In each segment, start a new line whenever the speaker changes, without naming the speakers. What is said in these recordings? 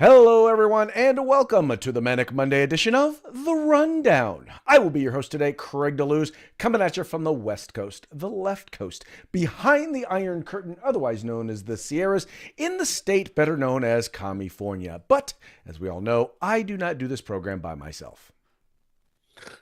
Hello, everyone, and welcome to the Manic Monday edition of The Rundown. I will be your host today, Craig DeLuz, coming at you from the West Coast, the left coast, behind the Iron Curtain, otherwise known as the Sierras, in the state better known as California. But, as we all know, I do not do this program by myself.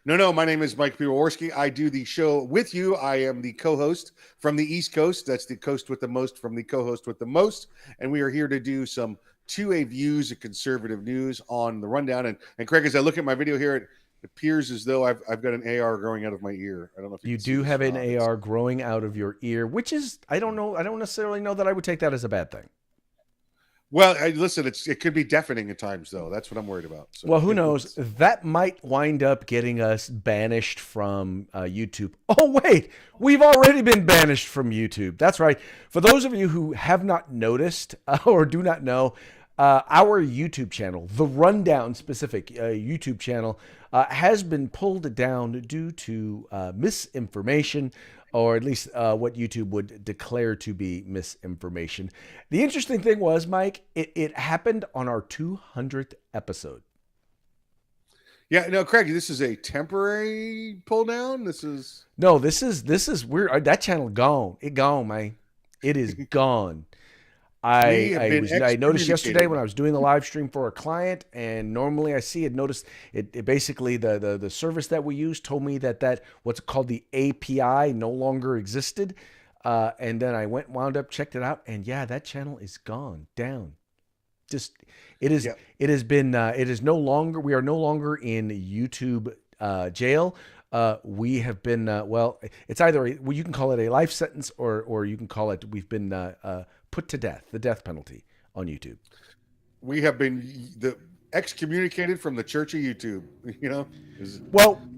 No, my name is Mike Piwowarski. I do the show with you. I am the co-host from the East Coast. That's the coast with the most from the co-host with the most. And we are here to do some 2A views of conservative news on the rundown. And Craig, as I look at my video here, it appears as though I've got an AR growing out of my ear. I don't know if
you do have an AR growing out of your ear, which is, I don't know. I don't necessarily know that I would take that as a bad thing.
Well, listen, it could be deafening at times, though. That's what I'm worried about. So,
well, who knows? That might wind up getting us banished from YouTube. Oh, wait. We've already been banished from YouTube. That's right. For those of you who have not noticed or do not know, our YouTube channel, the Rundown specific YouTube channel, has been pulled down due to misinformation, or at least what YouTube would declare to be misinformation. The interesting thing was, Mike, it happened on our 200th episode.
Yeah, no, Craig, this is a temporary pull down. This is
weird. That channel gone. It gone, man. It is gone. I noticed yesterday when I was doing the live stream for a client, and normally I see it. Noticed it basically the service that we use told me that what's called the API no longer existed, and then I wound up checked it out, and yeah, that channel is gone down. Just it is. Yep. It has been. It is no longer. We are no longer in YouTube jail. We have been. Well, it's either you can call it a life sentence, or you can call it we've been put to death, the death penalty on YouTube.
We have been excommunicated from the Church of YouTube. You know,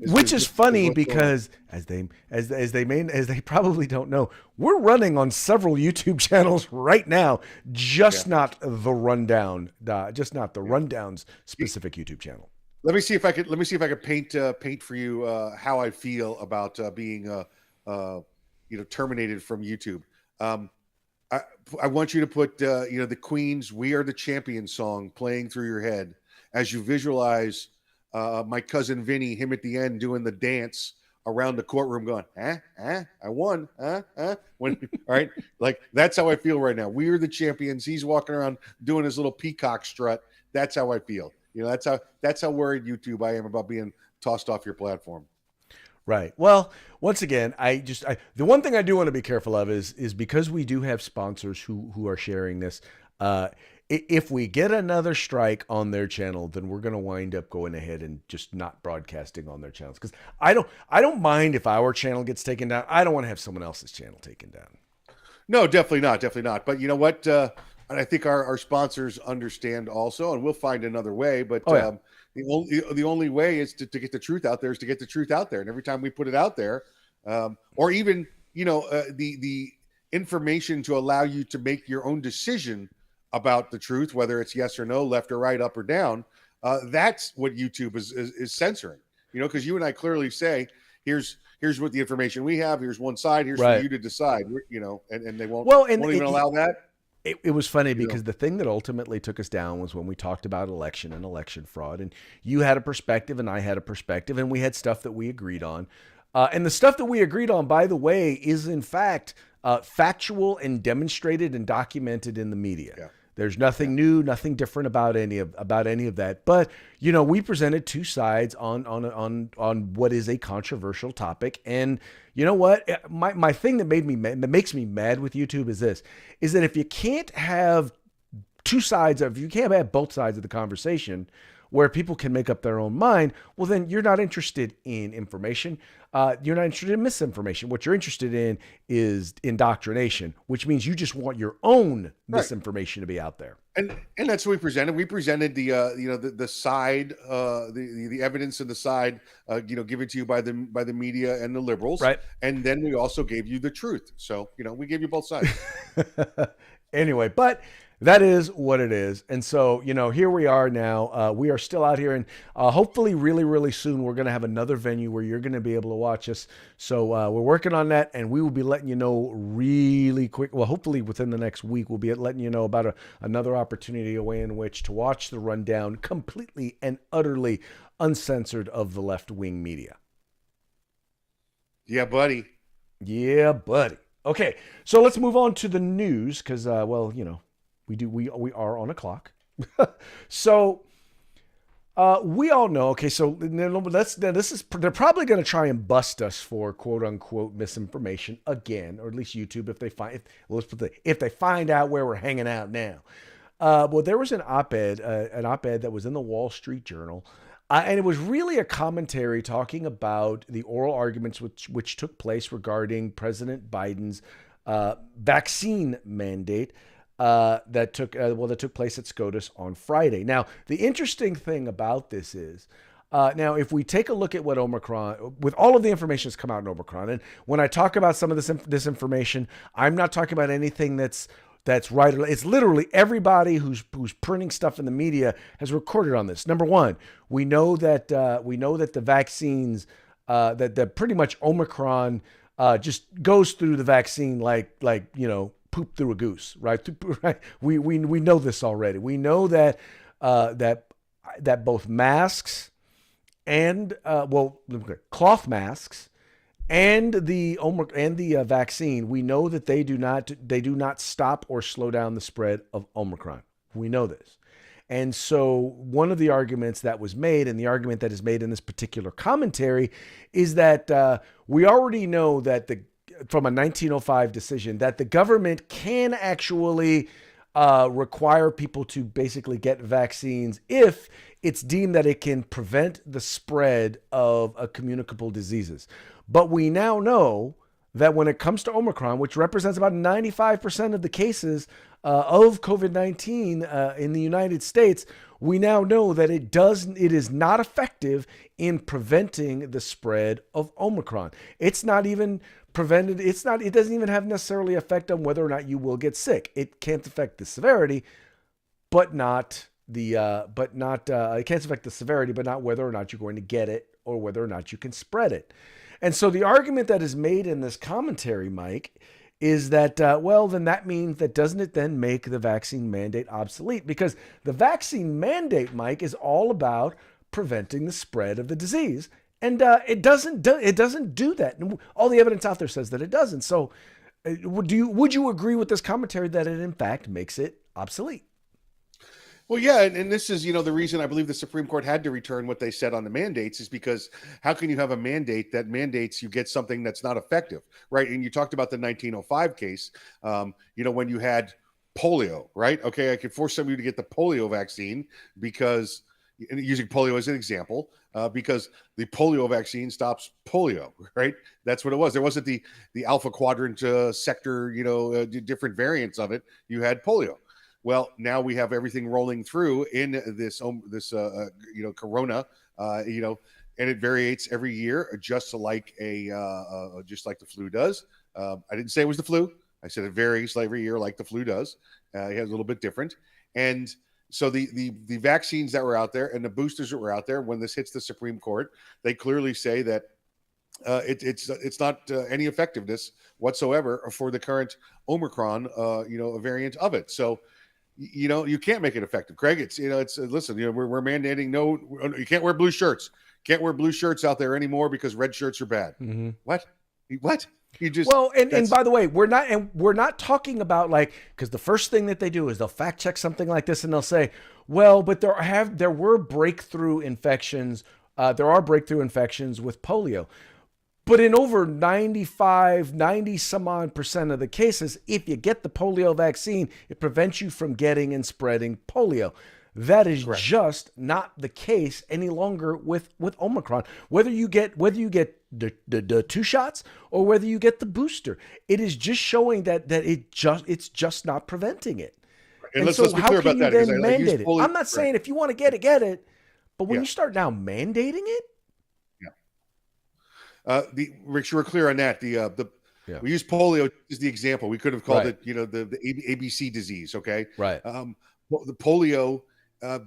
which is funny because as they probably don't know, we're running on several YouTube channels right now, just not the Rundown, Rundown's specific YouTube channel.
Let me see if I could paint for you how I feel about being terminated from YouTube. I want you to put the Queen's "We Are the Champions" song playing through your head as you visualize my cousin Vinny, him at the end doing the dance around the courtroom, going, I won, when, all right, like that's how I feel right now. We are the champions. He's walking around doing his little peacock strut. That's how I feel. You know, that's how worried YouTube I am about being tossed off your platform.
Right. Well, once again, the one thing I do want to be careful of is because we do have sponsors who are sharing this. If we get another strike on their channel, then we're going to wind up going ahead and just not broadcasting on their channels. Because I don't mind if our channel gets taken down. I don't want to have someone else's channel taken down.
No, definitely not. But you know what? And I think our sponsors understand also, and we'll find another way. But the only way is to get the truth out there is to get the truth out there. And every time we put it out there, or even the information to allow you to make your own decision about the truth, whether it's yes or no, left or right, up or down, that's what YouTube is censoring. You know, because you and I clearly say, here's what the information we have. Here's one side. Here's for you to decide. You know, and they won't even allow that.
It was funny because the thing that ultimately took us down was when we talked about election and election fraud, and you had a perspective and I had a perspective, and we had stuff that we agreed on. And the stuff that we agreed on, by the way, is in fact factual and demonstrated and documented in the media. Yeah. There's nothing new, nothing different about any of that. But we presented two sides on what is a controversial topic. And you know what? My thing that makes me mad with YouTube is that if you can't have you can't have both sides of the conversation where people can make up their own mind, well, then you're not interested in information. You're not interested in misinformation. What you're interested in is indoctrination, which means you just want your own misinformation to be out there.
And that's what we presented. We presented the side, the evidence and the side, given to you by the media and the liberals,
right?
And then we also gave you the truth. So we gave you both sides.
Anyway, but That is what it is. And so, here we are now. We are still out here, and hopefully really, really soon, we're going to have another venue where you're going to be able to watch us. So we're working on that, and we will be letting you know really quick. Well, hopefully within the next week, we'll be letting you know about another opportunity, a way in which to watch the rundown completely and utterly uncensored of the left-wing media.
Yeah, buddy.
Yeah, buddy. Okay, so let's move on to the news because, we are on a clock. So we all know. Okay, so they're probably going to try and bust us for quote unquote misinformation again, or at least YouTube if they find out where we're hanging out now. Well, there was an op-ed that was in the Wall Street Journal. And it was really a commentary talking about the oral arguments which took place regarding President Biden's vaccine mandate that took place at SCOTUS on Friday. Now, the interesting thing about this is, now if we take a look at what Omicron, with all of the information that's come out in Omicron, and when I talk about some of this information, I'm not talking about anything that's right. It's literally everybody who's printing stuff in the media has recorded on this. Number one, we know that the vaccines that pretty much Omicron just goes through the vaccine like poop through a goose, right? Right. We know this already. We know that both masks and cloth masks and the vaccine, we know that they do not stop or slow down the spread of Omicron. We know this. And so one of the arguments that was made, and the argument that is made in this particular commentary, is that we already know that from a 1905 decision that the government can actually require people to basically get vaccines if it's deemed that it can prevent the spread of communicable diseases. But we now know that when it comes to Omicron, which represents about 95% of the cases of COVID-19 in the United States, we now know that it is not effective in preventing the spread of Omicron. It's not even prevented. It doesn't even have necessarily effect on whether or not you will get sick. It can't affect the severity, but not it can't affect the severity, but not whether or not you're going to get it or whether or not you can spread it. And so the argument that is made in this commentary, Mike, is that, then that means that doesn't it then make the vaccine mandate obsolete? Because the vaccine mandate, Mike, is all about preventing the spread of the disease. And it doesn't do that. And all the evidence out there says that it doesn't. So would you agree with this commentary that it, in fact, makes it obsolete?
Well, yeah, and this is, the reason I believe the Supreme Court had to return what they said on the mandates is because how can you have a mandate that mandates you get something that's not effective, right? And you talked about the 1905 case, when you had polio, right? Okay, I could force somebody to get the polio vaccine because, using polio as an example, because the polio vaccine stops polio, right? That's what it was. There wasn't the alpha quadrant sector, different variants of it. You had polio. Well, now we have everything rolling through in this corona, and it variates every year, just like the flu does. I didn't say it was the flu. I said it varies every year, like the flu does. It has a little bit different, and so the vaccines that were out there and the boosters that were out there, when this hits the Supreme Court, they clearly say that it's not any effectiveness whatsoever for the current Omicron, variant of it. So. You can't make it effective, Craig. Listen, we're mandating you can't wear blue shirts. Can't wear blue shirts out there anymore because red shirts are bad.
Mm-hmm.
What? You just
and by the way, we're not talking about because the first thing that they do is they'll fact check something like this and they'll say, well, but there were breakthrough infections. There are breakthrough infections with polio. But in over 90 some odd percent of the cases, if you get the polio vaccine, it prevents you from getting and spreading polio. That is correct. Just not the case any longer with Omicron. Whether you get the two shots or whether you get the booster, it is just showing that it's just not preventing it.
And let's be clear about that.
Then mandate it? I'm not saying if you want to get it, but when you start now mandating it.
Rich, you were clear on that. The
Yeah.
We use polio as the example. We could have called
Right.
it, the ABC disease. Okay.
Right.
The polio,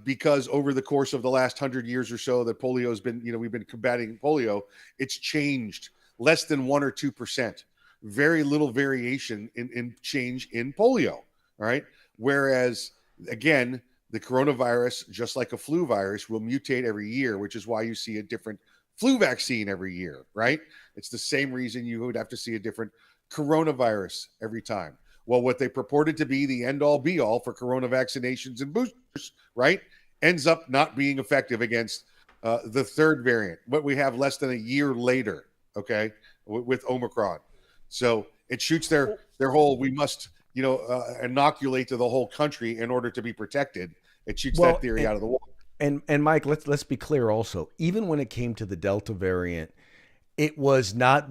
because over the course of the last 100 years or so that polio has been, we've been combating polio, it's changed less than 1 or 2%. Very little variation in change in polio. All right. Whereas, again, the coronavirus, just like a flu virus, will mutate every year, which is why you see a different flu vaccine every year, right? It's the same reason you would have to see a different coronavirus every time. Well, what they purported to be the end all be all for corona vaccinations and boosters, right, ends up not being effective against the third variant, what we have less than a year later, okay, with Omicron. So it shoots their whole, we must, inoculate to the whole country in order to be protected. It shoots that theory out of the wall.
And Mike, let's be clear also. Even when it came to the Delta variant, it was not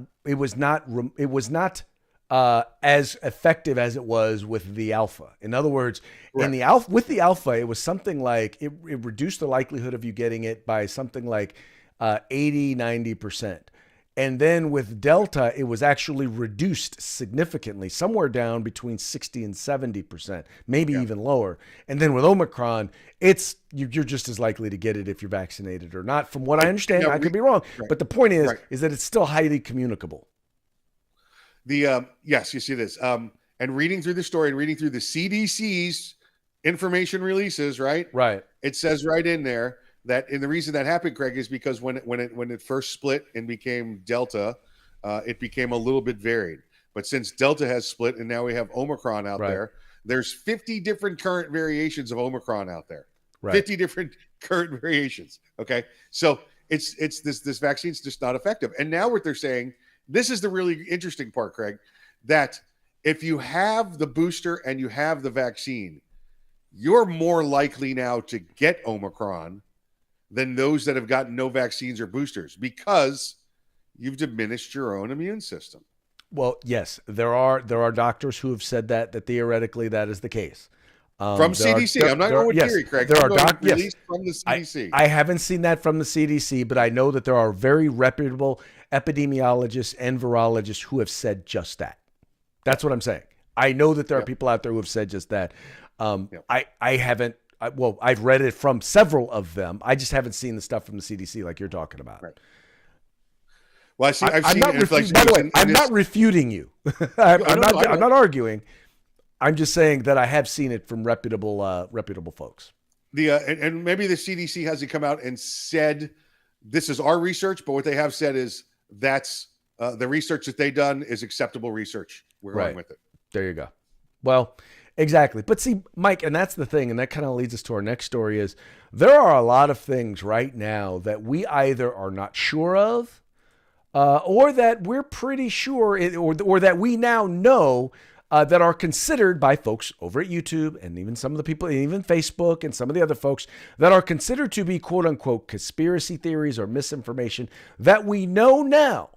as effective as it was with the Alpha. In other words, with the Alpha, it was something like it reduced the likelihood of you getting it by something like 80-90%. And then with Delta, it was actually reduced significantly, somewhere down between 60 and 70%, maybe even lower. And then with Omicron, you're just as likely to get it if you're vaccinated or not. From what I understand, I could be wrong. But the point is that it's still highly communicable.
Yes, you see this. And reading through the story and reading through the CDC's information releases, right? It says right in there that, and the reason that happened, Craig, is because when it first split and became Delta, it became a little bit varied. But since Delta has split and now we have Omicron out there, there's 50 different current variations of Omicron out there. 50 different current variations. Okay, so it's this vaccine's just not effective. And now what they're saying, this is the really interesting part, Craig, that if you have the booster and you have the vaccine, you're more likely now to get Omicron than those that have gotten no vaccines or boosters because you've diminished your own immune system.
Well, yes, there are doctors who have said that theoretically that is the case.
From CDC. I'm not going with theory, Craig.
There are doctors
from the CDC.
I haven't seen that from the CDC, but I know that there are very reputable epidemiologists and virologists who have said just that. That's what I'm saying. I know that there are people out there who have said just that. I haven't. I've read it from several of them. I just haven't seen the stuff from the CDC like you're talking about.
Right. Well, I'm
not refuting you. I'm not arguing. I'm just saying that I have seen it from reputable folks.
And maybe the CDC hasn't come out and said this is our research, but what they have said is that's the research that they've done is acceptable research. We're going with it.
There you go. Well, exactly. But see, Mike, and that's the thing, and that kind of leads us to our next story is there are a lot of things right now that we either are not sure of or that we're pretty sure or that we now know that are considered by folks over at YouTube and even some of the people, even Facebook and some of the other folks that are considered to be quote unquote conspiracy theories or misinformation that we know now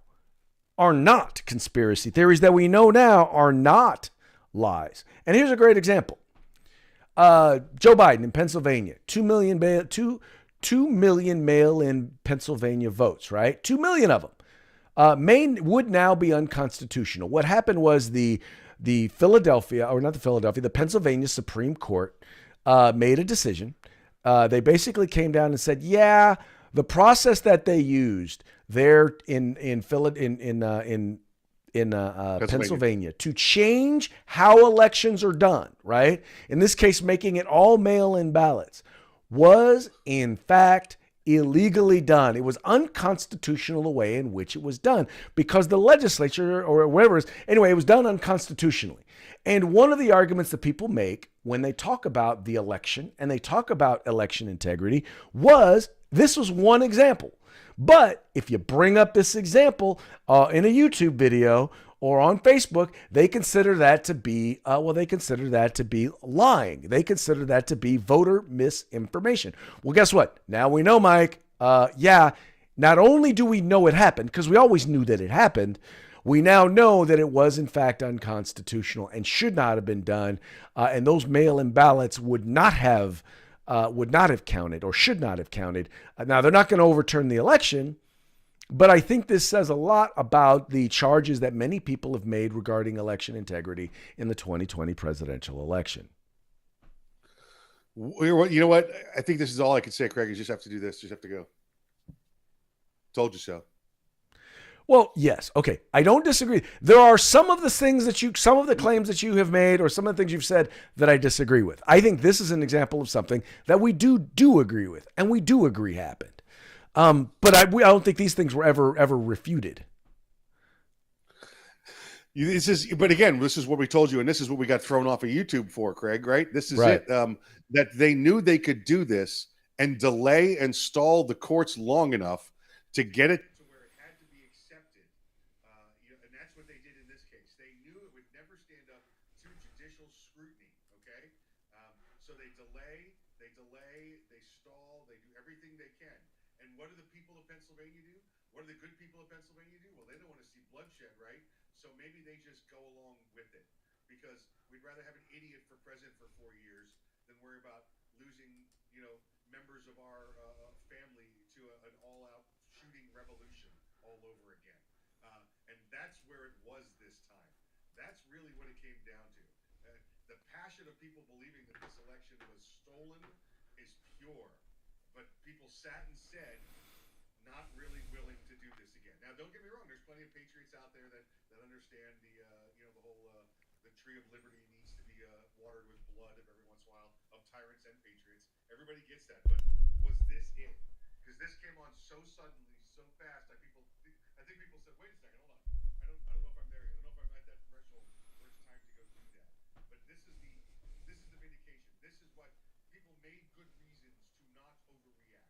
are not conspiracy theories, that we know now are not lies. And here's a great example. Joe Biden in Pennsylvania, 2 million mail-in Pennsylvania votes, right? 2 million of them. Maine would now be unconstitutional. What happened was the Pennsylvania Supreme Court made a decision. They basically came down and said, yeah, the process that they used there in Pennsylvania to change how elections are done, right? In this case, making it all mail-in ballots was in fact illegally done. It was unconstitutional the way in which it was done because the legislature or whatever it is, anyway, it was done unconstitutionally. And one of the arguments that people make when they talk about the election and they talk about election integrity was this was one example. But if you bring up this example in a YouTube video or on Facebook, they consider that to be, lying. They consider that to be voter misinformation. Well, guess what? Now we know, Mike, not only do we know it happened, because we always knew that it happened, we now know that it was in fact unconstitutional and should not have been done. And those mail-in ballots would not have counted or should not have counted. Now, they're not going to overturn the election, But I think this says a lot about the charges that many people have made regarding election integrity in the 2020 presidential election.
You know what? I think this is all I can say, Craig. You just have to do this. You just have to go. Told you so.
Well, yes. Okay. I don't disagree. There are some of the things that some of the claims that you have made or some of the things you've said that I disagree with. I think this is an example of something that we do agree with and we do agree happened. But I don't think these things were ever refuted.
But again, this is what we told you, and this is what we got thrown off of YouTube for, Craig, right? This is
right.
it. That they knew they could do this and delay and stall the courts long enough to get it to where it had to be accepted. And that's what they did in this case. They knew it would never stand up to judicial scrutiny, okay? So they stall, they do everything they can. And what do the people of Pennsylvania do? What do the good people of Pennsylvania do? Well, they don't want to see bloodshed, right? So maybe they just go along with it because we'd rather have an idiot for president for 4 years than worry about losing, members of our family to an all-out shooting revolution all over again. And that's where it was this time. That's really what it came down to. The passion of people believing that this election was stolen is pure. But people sat and said, not really willing to do this again. Now, don't get me wrong. There's plenty of patriots out there that understand the whole the tree of liberty needs to be watered with blood every once in a while of tyrants and patriots. Everybody gets that, but was this it? Because this came on so suddenly, so fast. I think people said, "Wait a second, hold on. I don't know if I'm there yet. I don't know if I'm at that threshold where it's time to go do that." But this is the vindication. This is what people made good reasons to not overreact.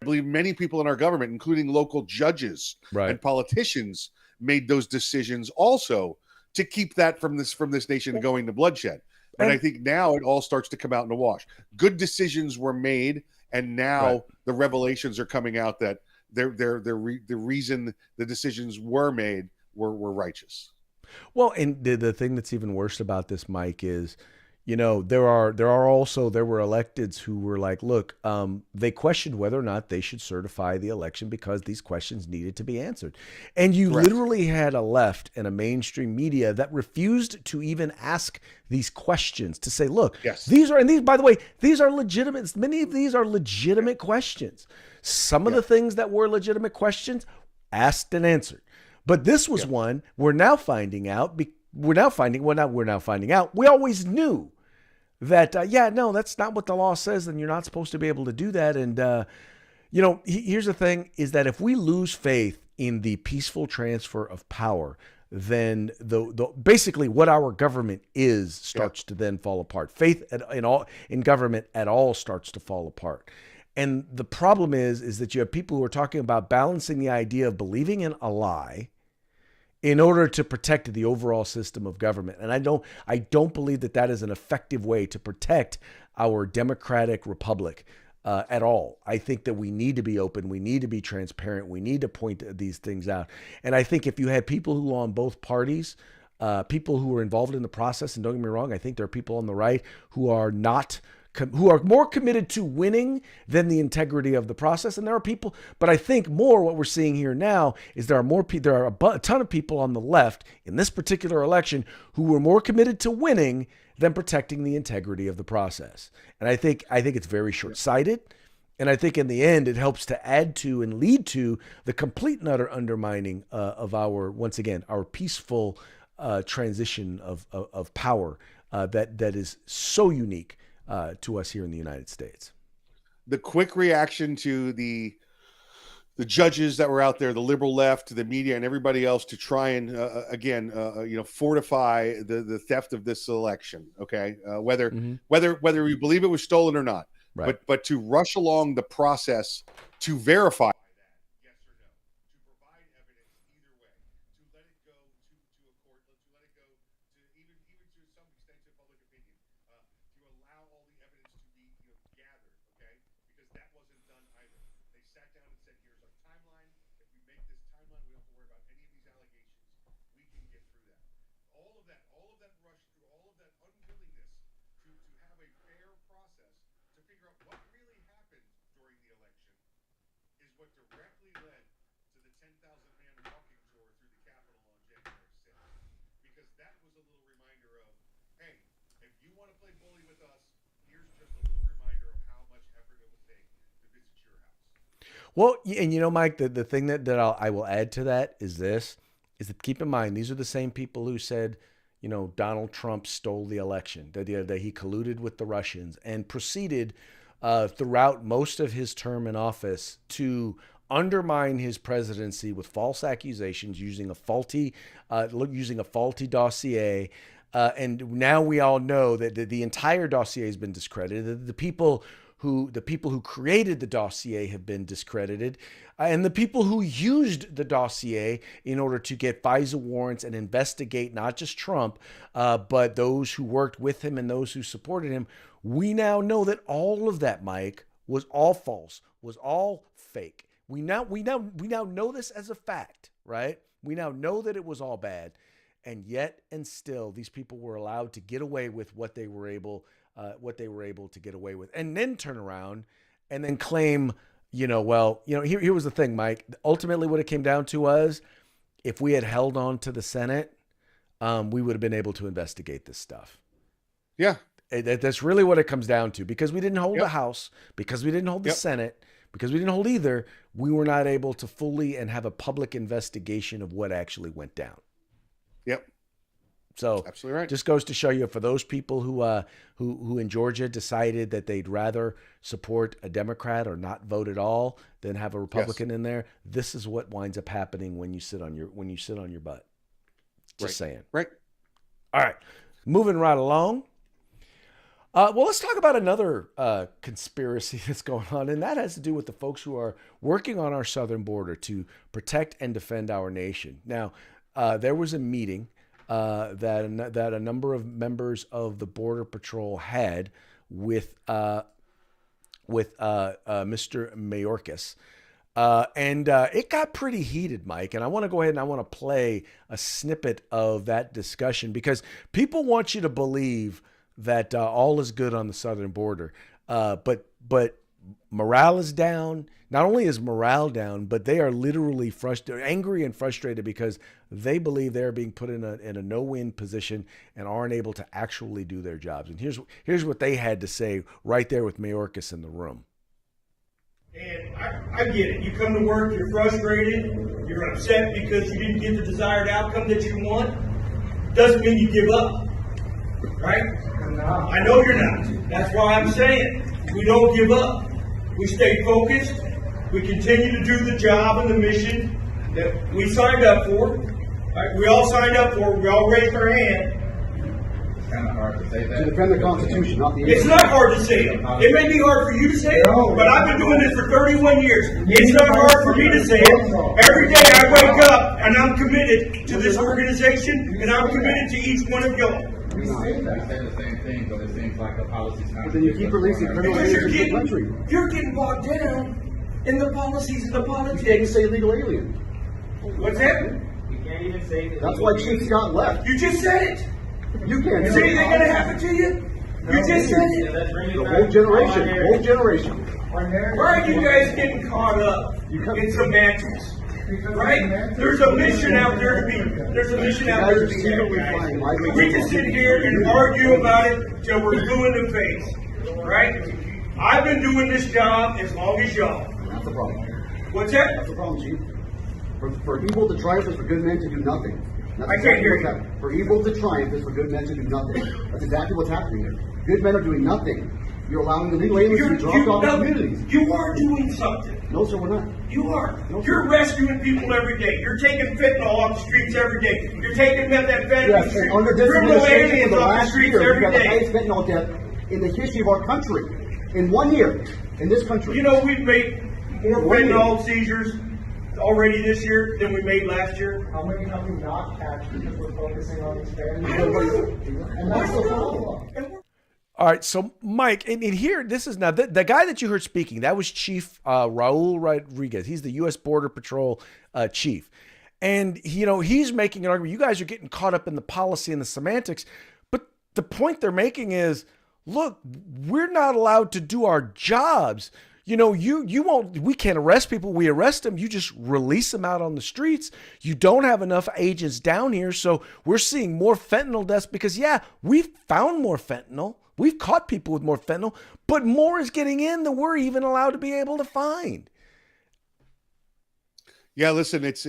I believe many people in our government, including local judges and politicians, made those decisions also to keep that from this nation going to bloodshed. But I think now it all starts to come out in the wash. Good decisions were made, and now the revelations are coming out that the reason the decisions were made were righteous.
Well, and the thing that's even worse about this, Mike, is there were electeds who were like, look, they questioned whether or not they should certify the election because these questions needed to be answered. And you literally had a left and a mainstream media that refused to even ask these questions, to say, look, these by the way, these are legitimate. Many of these are legitimate questions. Some of the things that were legitimate questions asked and answered. But this was one we're now finding out. We always knew that, that's not what the law says, and you're not supposed to be able to do that. And, here's the thing is that if we lose faith in the peaceful transfer of power, then basically what our government is starts to then fall apart. Faith in government at all starts to fall apart. And the problem is that you have people who are talking about balancing the idea of believing in a lie in order to protect the overall system of government. And I don't believe that is an effective way to protect our democratic republic at all. I think that we need to be open. We need to be transparent. We need to point these things out. And I think if you had people who are on both parties, people who are involved in the process, and don't get me wrong, I think there are people on the right who are more committed to winning than the integrity of the process. And there are people, but I think more what we're seeing here now is there are a ton of people on the left in this particular election who were more committed to winning than protecting the integrity of the process. And I think it's very short-sighted. And I think in the end, it helps to add to and lead to the complete and utter undermining of our peaceful transition of power that is so unique to us here in the United States.
The quick reaction to the judges that were out there, the liberal left, the media, and everybody else to try and fortify the theft of this election. Okay, whether we believe it was stolen or not, but to rush along the process to verify that, yes or no, to provide evidence either way, to let it go to a court, to let it go to even to some extent to public opinion, to allow all the evidence to be gathered. Okay, because that wasn't done either. They sat down and said, "Here's our timeline. If we make this timeline, we don't have to worry about any of these allegations. We can get through that." All of that rush through, all of that unwillingness to have a fair process to figure out what really happened during the election is what directly led to the 10,000 want to play bully with us, here's just a little reminder of how much effort it would take to visit your house.
Well, and Mike, the thing that I will add to that is this, is that keep in mind, these are the same people who said, Donald Trump stole the election, that he colluded with the Russians and proceeded throughout most of his term in office to undermine his presidency with false accusations using a faulty dossier. And now we all know that the entire dossier has been discredited. The people who created the dossier have been discredited, and the people who used the dossier in order to get FISA warrants and investigate not just Trump, but those who worked with him and those who supported him. We now know that all of that, Mike, was all false, was all fake. We now know this as a fact, right? We now know that it was all bad, and yet and still, these people were allowed to get away with what they were able to get away with, and then turn around and then claim, here was the thing, Mike. Ultimately, what it came down to was, if we had held on to the Senate, we would have been able to investigate this stuff.
Yeah.
That's really what it comes down to, because we didn't hold the House, because we didn't hold the Senate, because we didn't hold either. We were not able to fully and have a public investigation of what actually went down.
Yep.
So
absolutely right.
Just goes to show you, for those people who in Georgia decided that they'd rather support a Democrat or not vote at all than have a Republican in there, this is what winds up happening when you sit on your butt. Just saying.
Right.
All right. Moving right along. Well, let's talk about another conspiracy that's going on, and that has to do with the folks who are working on our southern border to protect and defend our nation. Now, there was a meeting that a number of members of the Border Patrol had with Mr. Mayorkas. And it got pretty heated, Mike. And I want to go ahead and I want to play a snippet of that discussion, because people want you to believe that all is good on the southern border. But morale is down. Not only is morale down, but they are literally angry and frustrated because they believe they're being put in a no-win position and aren't able to actually do their jobs. And here's what they had to say right there with Mayorkas in the room.
And I get it. You come to work, you're frustrated, you're upset because you didn't get the desired outcome that you want. Doesn't mean you give up, right? I know you're not. That's why I'm saying we don't give up. We stay focused. We continue to do the job and the mission that we signed up for. Right? We all signed up for it. We all raised our hand.
It's kind of hard to say that.
To defend the Constitution, not the
It's not hard to say it. It may be hard for you to say it, but I've been doing this for 31 years. It's not hard for me to say it. Every day I wake up and I'm committed to this organization, and I'm committed to each one of y'all.
We say the same thing, but it seems like the policy's kind of.
Then you keep releasing criminal
Because
aliens in the country.
you're getting bogged down in the policies and the
You can't even
politics.
say illegal alien.
What's that?
You can't even say that.
That's why Chief Scott left.
You just said it.
You can't.
Is anything going to happen to you? You just said it.
The whole generation.
Why are you guys getting caught up in semantics? Right? There's a mission out there to be. There's a mission out there to be had, guys. We can sit here and argue about it till we're blue in the face. Right? I've been doing this job as long as y'all.
That's the problem.
What's that?
That's the problem, Chief. For evil to triumph is for good men to do nothing. That's
I can't hear you.
what's happening. For evil to triumph is for good men to do nothing. That's exactly what's happening here. Good men are doing nothing. You're allowing illegal aliens to be dropped off in communities.
You are doing something.
No, sir, we're not.
You are.
No,
You're
sir.
rescuing people every day. You're taking fentanyl off the streets every day. You're taking methamphetamine
Yes, and under this
criminal
administration,
aliens
for the
off the
last
streets
year, we've
every
got the
day.
highest fentanyl death in the history of our country. In 1 year, in this country.
You know, we've made more
One year.
fentanyl seizures already this year than we made last year.
How many have we not catch because we're focusing on expanding?
I don't know.
And that's the problem.
And we're-
All right, so Mike, and here, this is now the guy that you heard speaking. That was Chief Raul Rodriguez. He's the U.S. Border Patrol chief, and he's making an argument. You guys are getting caught up in the policy and the semantics, but the point they're making is, look, we're not allowed to do our jobs. you won't, we can't arrest people. We arrest them. You just release them out on the streets. You don't have enough agents down here. So we're seeing more fentanyl deaths because, yeah, we've found more fentanyl. We've caught people with more fentanyl, but more is getting in than we're even allowed to be able to find.
Yeah, listen, it's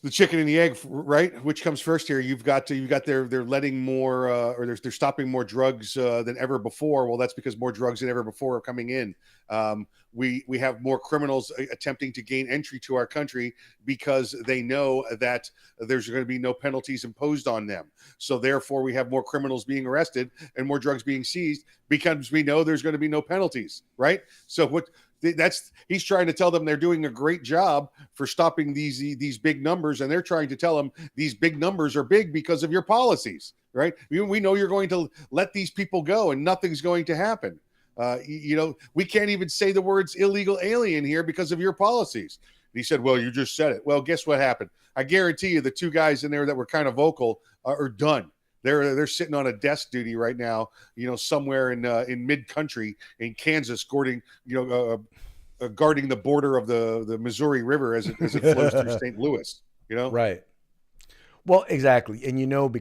the chicken and the egg, right? Which comes first here? You've got they're letting more or they're stopping more drugs than ever before. Well, that's because more drugs than ever before are coming in. We have more criminals attempting to gain entry to our country because they know that there's going to be no penalties imposed on them. So therefore, we have more criminals being arrested and more drugs being seized because we know there's going to be no penalties, right? So he's trying to tell them they're doing a great job for stopping these big numbers, and they're trying to tell them these big numbers are big because of your policies, right? We know you're going to let these people go and nothing's going to happen. We can't even say the words illegal alien here because of your policies. And he said, well, you just said it. Well, guess what happened? I guarantee you the two guys in there that were kind of vocal are done. They're sitting on a desk duty right now, somewhere in mid country in Kansas, guarding the border of the Missouri River as it flows through St. Louis.
Right. Well, exactly. And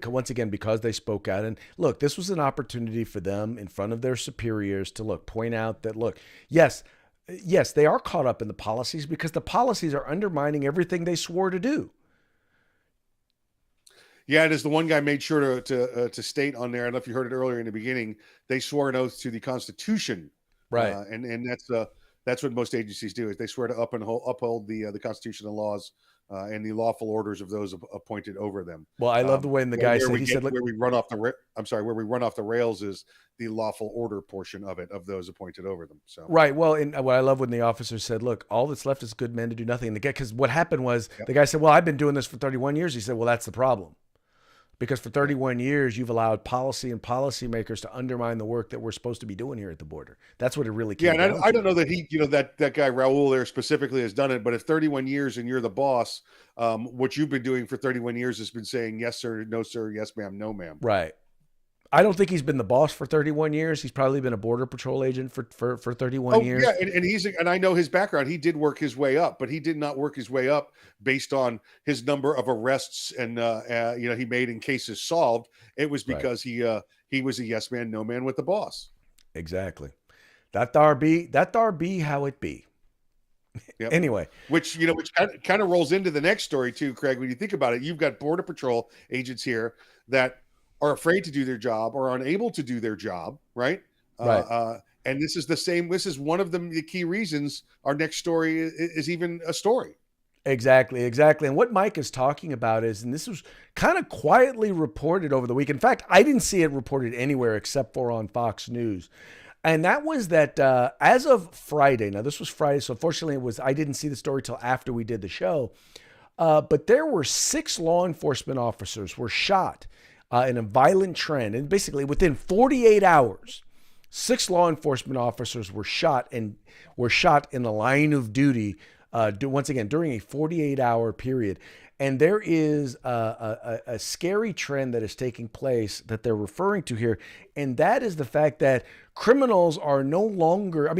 because they spoke out, and look, this was an opportunity for them in front of their superiors to point out that, yes, they are caught up in the policies because the policies are undermining everything they swore to do.
Yeah, it is. The one guy made sure to state on there, I don't know if you heard it earlier in the beginning, they swore an oath to the Constitution.
Right.
And that's what most agencies do, is they swear to uphold the Constitution and laws and the lawful orders of those appointed over them.
Well, I love the way the guy said,
where we run off the rails is the lawful order portion of those appointed over them. So
right. Well, and what I love when the officer said, look, all that's left is good men to do nothing. And because what happened was the guy said, well, I've been doing this for 31 years. He said, well, that's the problem. Because for 31 years, you've allowed policy and policymakers to undermine the work that we're supposed to be doing here at the border. That's what it really came down to.
I don't know that that guy Raul there specifically has done it, but if 31 years and you're the boss, what you've been doing for 31 years has been saying yes sir, no sir, yes ma'am, no ma'am.
Right. I don't think he's been the boss for 31 years. He's probably been a border patrol agent for 31 years.
Yeah, and I know his background. He did work his way up, but he did not work his way up based on his number of arrests and he made in cases solved. It was because he was a yes man, no man with the boss.
Exactly. That there be how it be. Yep. Anyway,
which kind of rolls into the next story too, Craig. When you think about it, you've got border patrol agents here that are afraid to do their job or unable to do their job, right?
Right.
And this is the same. This is one of the key reasons our next story is even a story.
Exactly. And what Mike is talking about is, and this was kind of quietly reported over the week. In fact, I didn't see it reported anywhere except for on Fox News. And that was that as of Friday, now this was Friday, so unfortunately I didn't see the story till after we did the show, but there were 6 law enforcement officers were shot in a violent trend. And basically within 48 hours, 6 law enforcement officers were shot in the line of duty, once again, during a 48-hour period. And there is a scary trend that is taking place that they're referring to here. And that is the fact that criminals are no longer,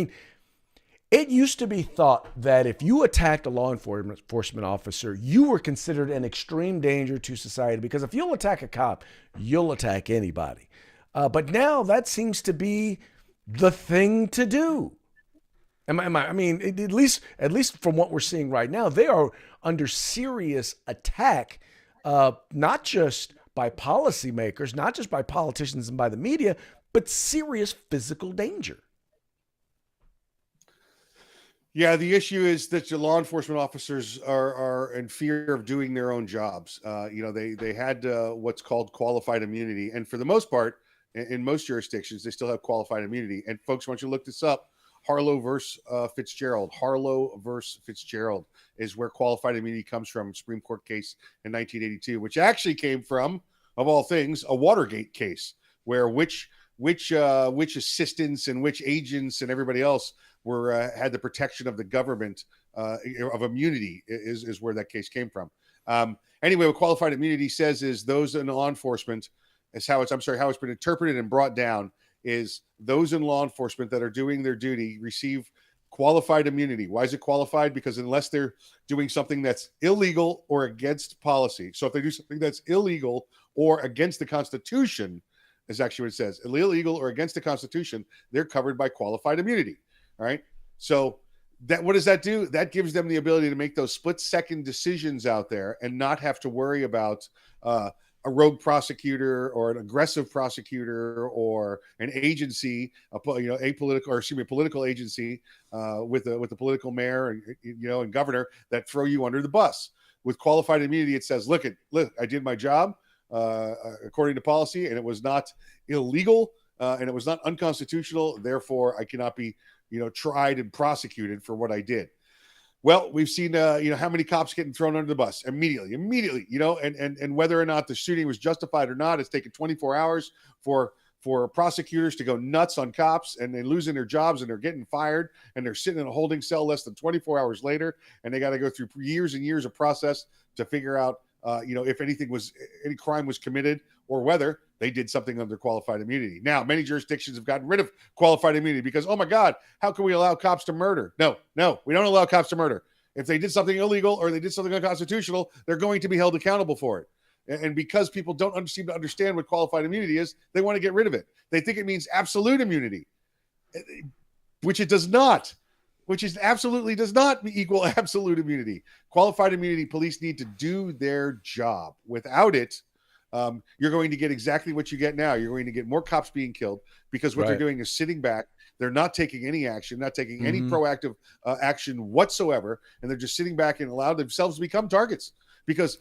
it used to be thought that if you attacked a law enforcement officer, you were considered an extreme danger to society, because if you'll attack a cop, you'll attack anybody. But now that seems to be the thing to do. At least from what we're seeing right now, they are under serious attack, not just by policymakers, not just by politicians and by the media, but serious physical danger.
Yeah, the issue is that your law enforcement officers are in fear of doing their own jobs. They had what's called qualified immunity, and for the most part, in most jurisdictions, they still have qualified immunity. And folks, once you look this up, Harlow versus Fitzgerald. Harlow versus Fitzgerald is where qualified immunity comes from. Supreme Court case in 1982, which actually came from, of all things, a Watergate case, where which assistants and which agents and everybody else had the protection of the government of immunity is where that case came from. Anyway, what qualified immunity says is those in law enforcement is how it's been interpreted and brought down is those in law enforcement that are doing their duty receive qualified immunity. Why is it qualified? Because unless they're doing something that's illegal or against policy. So if they do something that's illegal or against the Constitution, is actually what it says, illegal or against the Constitution, they're covered by qualified immunity. All right. So that, what does that do? That gives them the ability to make those split-second decisions out there and not have to worry about a rogue prosecutor or an aggressive prosecutor or an agency, a political agency with a political mayor and governor that throw you under the bus. With qualified immunity, it says, look, I did my job according to policy, and it was not illegal and it was not unconstitutional. Therefore, I cannot be tried and prosecuted for what I did. Well, we've seen, how many cops getting thrown under the bus immediately, and whether or not the shooting was justified or not, it's taken 24 hours for prosecutors to go nuts on cops, and they're losing their jobs and they're getting fired and they're sitting in a holding cell less than 24 hours later. And they got to go through years and years of process to figure out, if any crime was committed or whether they did something under qualified immunity. Now, many jurisdictions have gotten rid of qualified immunity because, oh my God, how can we allow cops to murder? No, we don't allow cops to murder. If they did something illegal or they did something unconstitutional, they're going to be held accountable for it. And because people don't seem to understand what qualified immunity is, they want to get rid of it. They think it means absolute immunity, which it does not. Which is absolutely does not equal absolute immunity. Qualified immunity, police need to do their job. Without it, you're going to get exactly what you get now. You're going to get more cops being killed because what they're doing is sitting back. They're not taking any action, not taking any proactive action whatsoever. And they're just sitting back and allow themselves to become targets because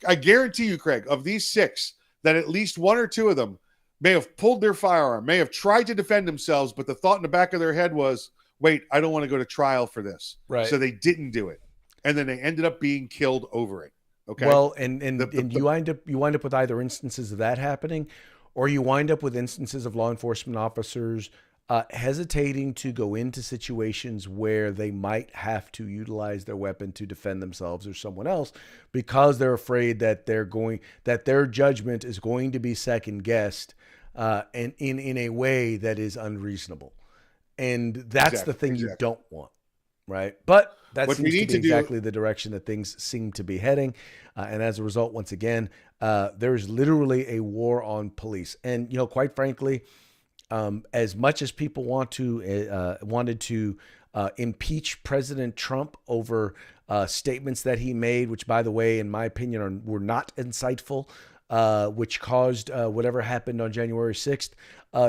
I guarantee you, Craig, of these 6, that at least 1 or 2 of them may have pulled their firearm, may have tried to defend themselves, but the thought in the back of their head was, wait, I don't want to go to trial for this. Right. So they didn't do it. And then they ended up being killed over it. Okay.
Well, and you wind up with either instances of that happening, or you wind up with instances of law enforcement officers hesitating to go into situations where they might have to utilize their weapon to defend themselves or someone else because they're afraid that their judgment is going to be second guessed and in a way that is unreasonable. And that's the thing you don't want, right? But that seems to be exactly the direction that things seem to be heading. And as a result, once again, there's literally a war on police. And, quite frankly, as much as people wanted to impeach President Trump over statements that he made, which, by the way, in my opinion, were not insightful, which caused whatever happened on January 6th,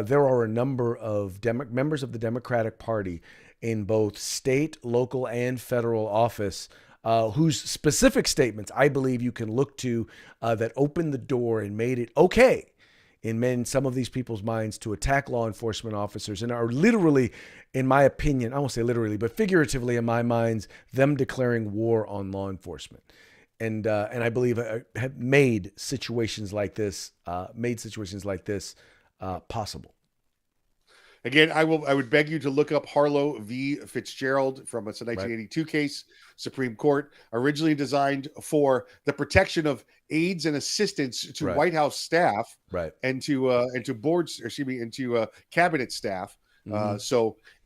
there are a number of members of the Democratic Party in both state, local, and federal office whose specific statements I believe you can look to that opened the door and made it okay in some of these people's minds to attack law enforcement officers, and are literally, in my opinion, I won't say literally, but figuratively in my minds, them declaring war on law enforcement. And I believe have made situations like this possible.
Again, I would beg you to look up Harlow v. Fitzgerald it's a 1982 case, Supreme Court, originally designed for the protection of aides and assistants to White House staff, and to boards, cabinet staff. And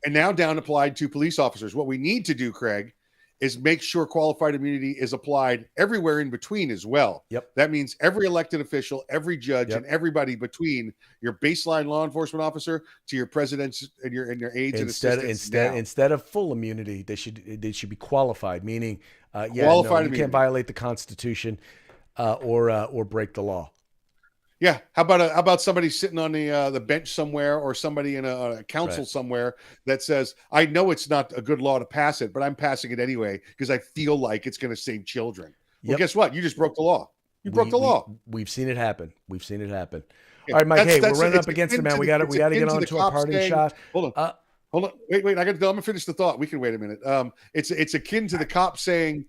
now down applied to police officers. What we need to do, Craig, is make sure qualified immunity is applied everywhere in between as well.
Yep.
That means every elected official, every judge, and everybody between your baseline law enforcement officer to your presidents and your aides and assistants.
Instead of full immunity, they should be qualified, meaning you can't violate the Constitution or break the law.
Yeah. How about somebody sitting on the bench somewhere, or somebody in a council somewhere that says, I know it's not a good law to pass it, but I'm passing it anyway because I feel like it's going to save children. Well, guess what? You just broke the law. Broke the law.
We've seen it happen. Yeah.
All
right, Mike. We're running up against it, man. We got to get on to a parting shot.
Hold on. Wait. I'm gonna finish the thought. We can wait a minute. It's akin to the cop saying,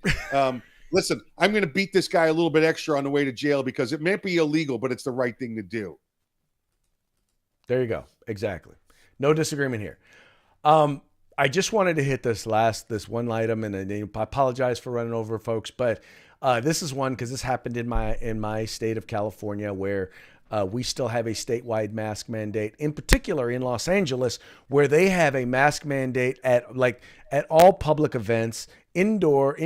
listen, I'm going to beat this guy a little bit extra on the way to jail because it may be illegal, but it's the right thing to do.
There you go. Exactly. No disagreement here. I just wanted to hit this one item, and I apologize for running over, folks, but this is one because this happened in my state of California, where we still have a statewide mask mandate, in particular in Los Angeles, where they have a mask mandate at all public events, indoor,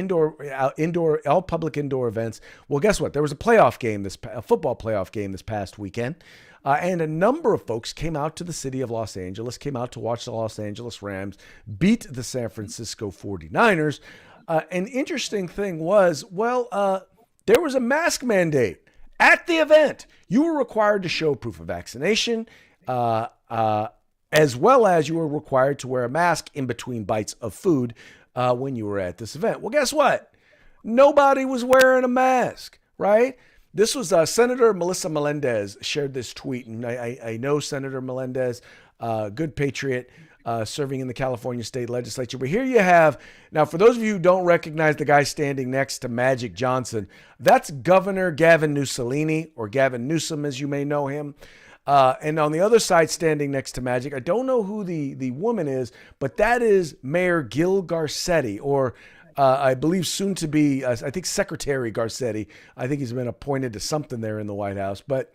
all public indoor events. Well, guess what? There was a football playoff game this past weekend. And a number of folks came out to the city of Los Angeles, came out to watch the Los Angeles Rams beat the San Francisco 49ers. An interesting thing was, there was a mask mandate at the event. You were required to show proof of vaccination, as well as you were required to wear a mask in between bites of food when you were at this event. Well, guess what? Nobody was wearing a mask, right? This was Senator Melissa Melendez shared this tweet, and I know Senator Melendez, good patriot, serving in the California state legislature. But here you have, now for those of you who don't recognize the guy standing next to Magic Johnson, that's Governor Gavin Newsom, or Gavin Newsom as you may know him. And on the other side, standing next to Magic, I don't know who the woman is, but that is Mayor Gil Garcetti, or I believe soon to be, I think Secretary Garcetti. I think he's been appointed to something there in the White House, but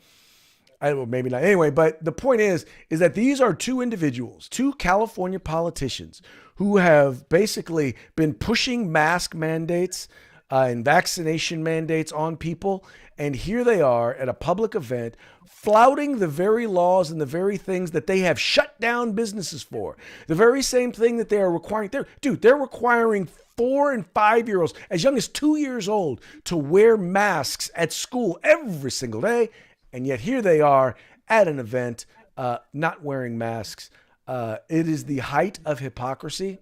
I don't know, maybe not. Anyway, but the point is that these are two individuals, two California politicians who have basically been pushing mask mandates and vaccination mandates on people. And here they are at a public event flouting the very laws and the very things that they have shut down businesses for. The very same thing that they are requiring. They're requiring 4 and 5-year-olds, as young as 2 years old, to wear masks at school every single day. And yet here they are at an event not wearing masks. It is the height of hypocrisy.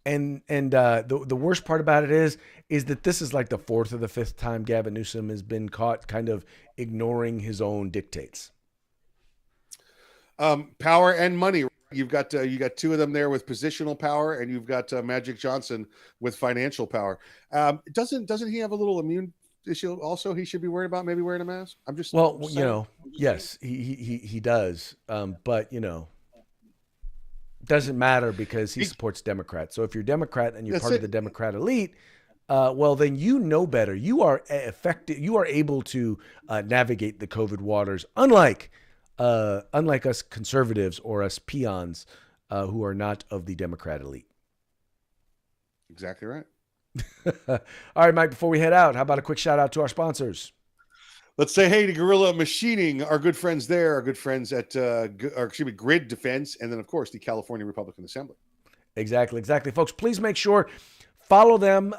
And the worst part about it is that this is like the 4th or the 5th time Gavin Newsom has been caught kind of ignoring his own dictates.
Power and money. You got two of them there with positional power, and you've got Magic Johnson with financial power. Doesn't he have a little immune issue also he should be worried about, maybe wearing a mask? I'm just
yes, he does. But doesn't matter because he supports Democrats. So if you're Democrat and you're part of the Democrat elite, well, then you know better. You are effective. You are able to navigate the COVID waters, unlike us conservatives or us peons who are not of the Democrat elite.
Exactly right.
All right, Mike, before we head out, how about a quick shout out to our sponsors?
Let's say hey to Gorilla Machining, our good friends there, our good friends at Grid Defense, and then, of course, the California Republican Assembly.
Exactly. Folks, please make sure, follow them,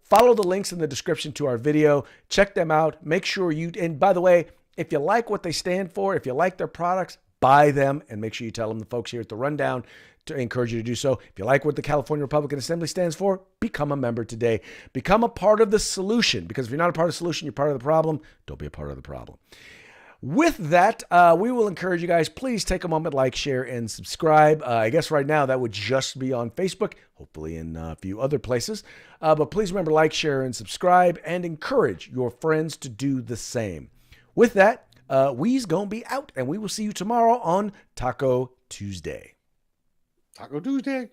follow the links in the description to our video, check them out, make sure and by the way, if you like what they stand for, if you like their products, buy them, and make sure you tell them the folks here at the Rundown to encourage you to do so. If you like what the California Republican Assembly stands for, become a member today. Become a part of the solution, because if you're not a part of the solution, you're part of the problem. Don't be a part of the problem. With that, we will encourage you guys, please take a moment, like, share, and subscribe. I guess right now that would just be on Facebook, hopefully in a few other places. But please remember, like, share, and subscribe, and encourage your friends to do the same. With that, we's gonna be out, and we will see you tomorrow on Taco Tuesday.
Taco Tuesday.